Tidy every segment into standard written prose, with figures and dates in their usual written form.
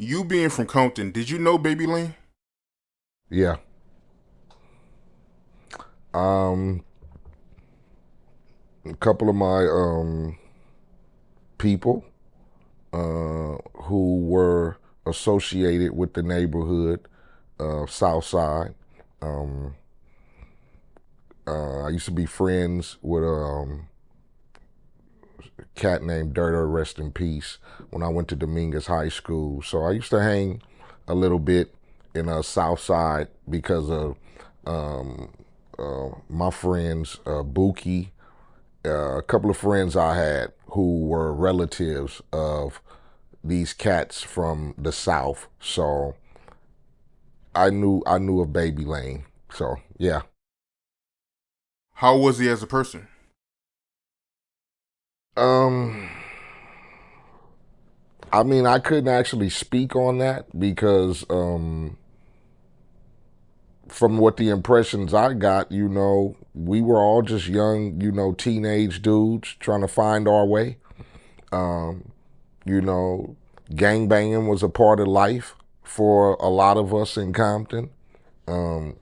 You being from Compton, did you know Baby Lane? Yeah. Um, a couple of my people who were associated with the neighborhood, South Side. Um, I used to be friends with a cat named Dirter, rest in peace, when I went to Dominguez High School. So I used to hang a little bit in South Side because of um, my friends, Buki, a couple of friends I had who were relatives of these cats from the South. So I knew of Baby Lane. So yeah. How was he as a person? Um I mean, I couldn't actually speak on that because from what the impressions I got, we were all just young, teenage dudes trying to find our way. Um, you know, Gangbanging was a part of life for a lot of us in Compton. Um,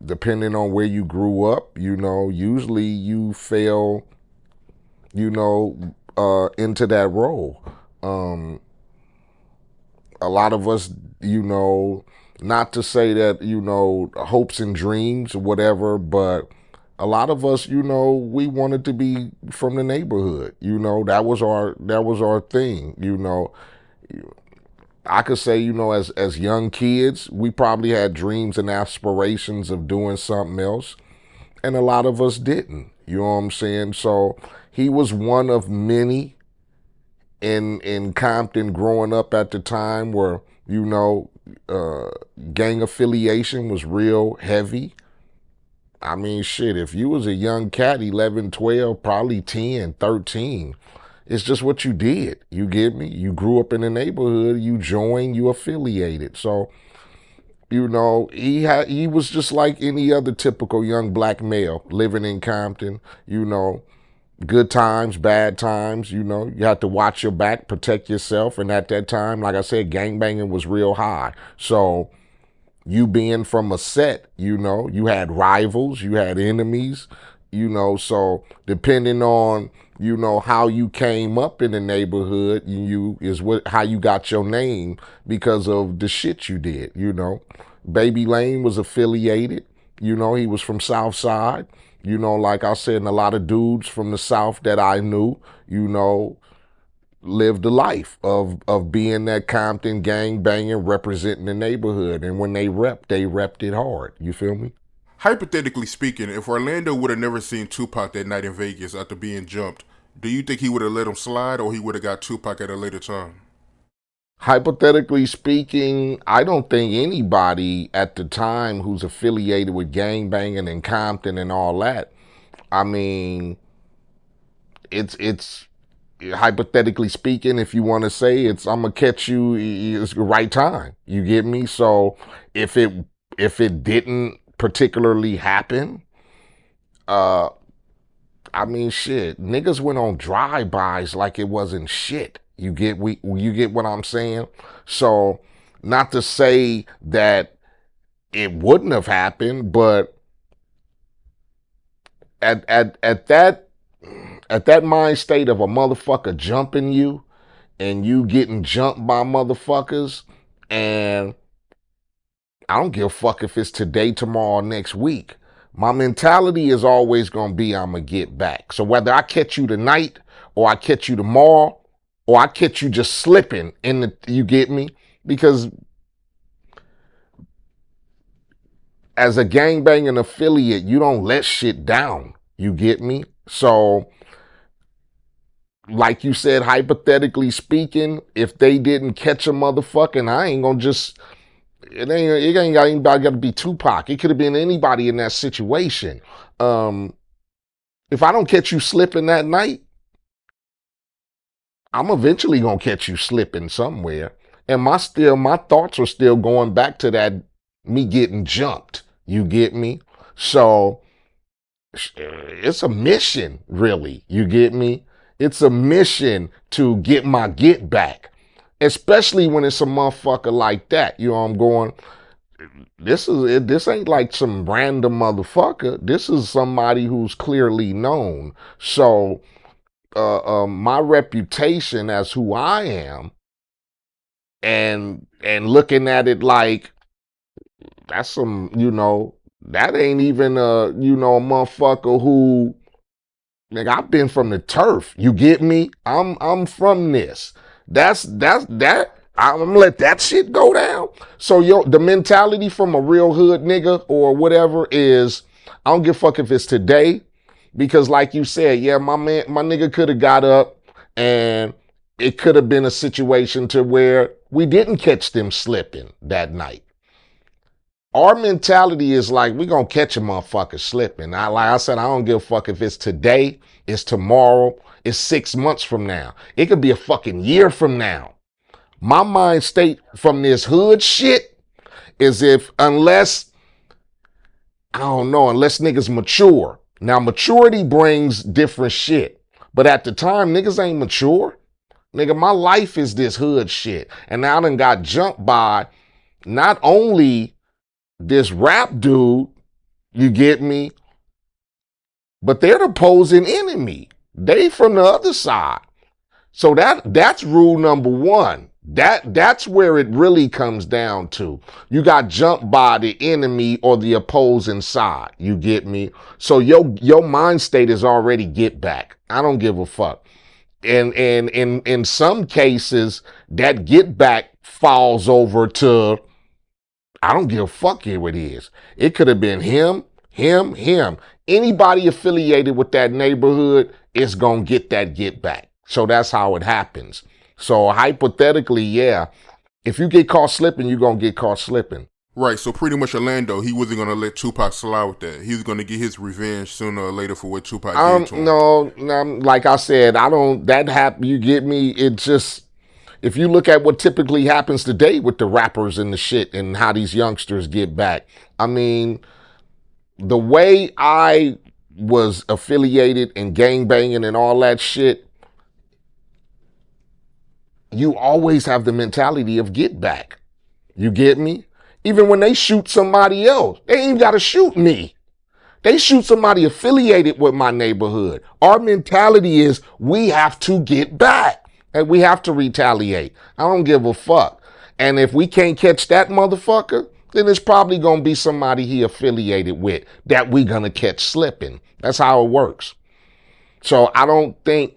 Depending on where you grew up, usually you fell, into that role. Um, a lot of us, not to say that, hopes and dreams or whatever, but a lot of us, we wanted to be from the neighborhood. That was our thing. I could say, as young kids, we probably had dreams and aspirations of doing something else, and a lot of us didn't. You know what I'm saying? So he was one of many in Compton growing up at the time where you know uh, gang affiliation was real heavy. I mean, shit, if you was a young cat, 11, 12, probably 10, 13, it's just what you did. You get me? You grew up in the neighborhood, you joined, you affiliated. So, he was just like any other typical young black male living in Compton, you know, good times, bad times, you had to watch your back, protect yourself. And at that time, like I said, gangbanging was real high. So you being from a set, you had rivals, you had enemies, so depending on, how you came up in the neighborhood, you is what how you got your name because of the shit you did. Baby Lane was affiliated, he was from South Side, like I said, and a lot of dudes from the South that I knew, lived a life of being that Compton gang banging, representing the neighborhood. And when they repped it hard. You feel me? Hypothetically speaking, if Orlando would have never seen Tupac that night in Vegas after being jumped, do you think he would have let him slide or he would have got Tupac at a later time? Hypothetically speaking, I don't think anybody at the time who's affiliated with gang banging and Compton and all that. I mean, it's hypothetically speaking, if you want to say it's, I'm gonna catch you. It's the right time. You get me? So if it if it didn't particularly happen, uh, I mean, shit, niggas went on drive-bys like it wasn't shit. You get what I'm saying? So, not to say that it wouldn't have happened, but at at at that at that mind state of a motherfucker jumping you and you getting jumped by motherfuckers, and I don't give a fuck if it's today, tomorrow, next week. My mentality is always gonna be I'm gonna get back. So whether I catch you tonight or I catch you tomorrow or I catch you just slipping in the, you get me? Because as a gangbanging affiliate, you don't let shit down. You get me? So like you said, hypothetically speaking, if they didn't catch a motherfucking, I ain't gonna just it ain't got anybody got to be Tupac. It could have been anybody in that situation. Um, if I don't catch you slipping that night, I'm eventually gonna catch you slipping somewhere. And my thoughts are still going back to that me getting jumped. You get me? So it's a mission, really. You get me? It's a mission to get my get back. especially when it's a motherfucker like that. You know, I'm going, this ain't like some random motherfucker. This is somebody who's clearly known. So my reputation as who I am, and looking at it like that's some, that ain't even a motherfucker who, like, I've been from the turf. You get me? I'm from this. That I'm gonna let that shit go down. So the mentality from a real hood nigga or whatever is, I don't give a fuck if it's today, because like you said, yeah, my nigga could have got up, and it could have been a situation to where we didn't catch them slipping that night. Our mentality is like, we gonna catch a motherfucker slipping. Like I said, I don't give a fuck if it's today, it's tomorrow, it's 6 months from now. It could be a fucking year from now. My mind state from this hood shit is, unless niggas mature. Now, maturity brings different shit. But at the time, niggas ain't mature. Nigga, my life is this hood shit. And now I done got jumped by not only this rap dude, you get me, but they're the opposing enemy. They from the other side. So that's rule number one. That's where it really comes down to. You got jumped by the enemy or the opposing side. You get me? So your mind state is already get back. I don't give a fuck. And in some cases, that get back falls over to, I don't give a fuck who it is. It could have been him. Anybody affiliated with that neighborhood is going to get that get back. So that's how it happens. So hypothetically, yeah, if you get caught slipping, you're going to get caught slipping. Right, so pretty much Orlando, he wasn't going to let Tupac slide with that. He was going to get his revenge sooner or later for what Tupac did to him. No, like I said, you get me? It just, if you look at what typically happens today with the rappers and the shit and how these youngsters get back, I mean, the way I was affiliated and gangbanging and all that shit, you always have the mentality of get back. You get me? Even when they shoot somebody else, they ain't got to shoot me. They shoot somebody affiliated with my neighborhood. Our mentality is we have to get back and we have to retaliate. I don't give a fuck. And if we can't catch that motherfucker, then it's probably going to be somebody he affiliated with that we going to catch slipping. That's how it works. So I don't think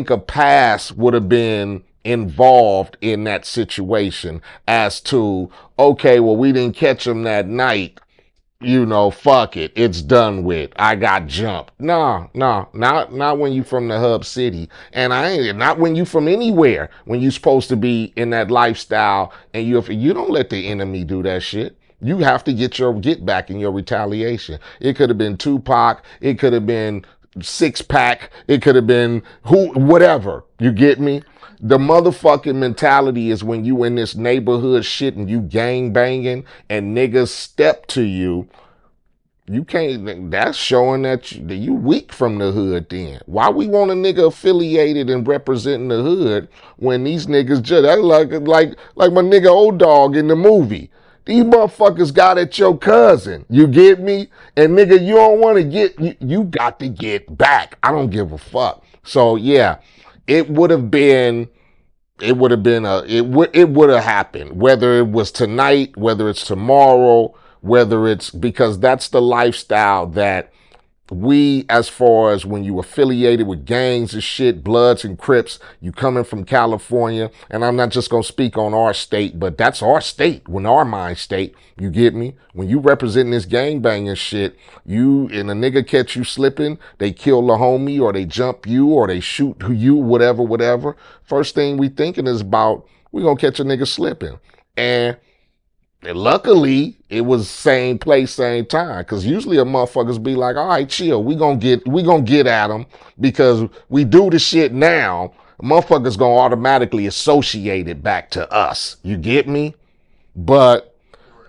a pass would have been involved in that situation as to, okay, well, we didn't catch him that night. Fuck it. It's done with. I got jumped. No, not when you from the hub city. And not when you from anywhere, when you supposed to be in that lifestyle, and you don't let the enemy do that shit. You have to get your get back in your retaliation. It could have been Tupac. It could have been Six Pack. It could have been whatever. You get me? The motherfucking mentality is when you in this neighborhood shit and you gang banging and niggas step to you, you can't, that's showing that you weak from the hood then. Why we want a nigga affiliated and representing the hood when these niggas just, that's like my nigga Old Dog in the movie. These motherfuckers got at your cousin. You get me? And nigga, you don't want to you got to get back. I don't give a fuck. So yeah, it would have happened, whether it was tonight, whether it's tomorrow, whether it's, because that's the lifestyle that we, as far as when you affiliated with gangs and shit, Bloods and Crips, you coming from California, and I'm not just gonna speak on our state, but that's our state, when our mind state, you get me? When you representing this gangbanging shit, you and a nigga catch you slipping, they kill the homie, or they jump you, or they shoot you, whatever. First thing we thinking is about, we gonna catch a nigga slipping. And luckily, it was same place, same time. Because usually a motherfuckers be like, all right, chill. We gonna get at them because we do the shit now. Motherfuckers gonna automatically associate it back to us. You get me? But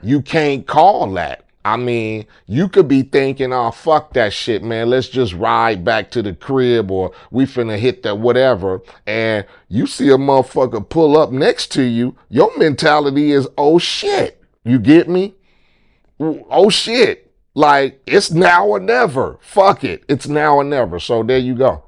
you can't call that. I mean, you could be thinking, oh, fuck that shit, man. Let's just ride back to the crib or we finna hit that whatever. And you see a motherfucker pull up next to you. Your mentality is, oh shit. You get me? Oh shit. Like, it's now or never. Fuck it. It's now or never. So there you go.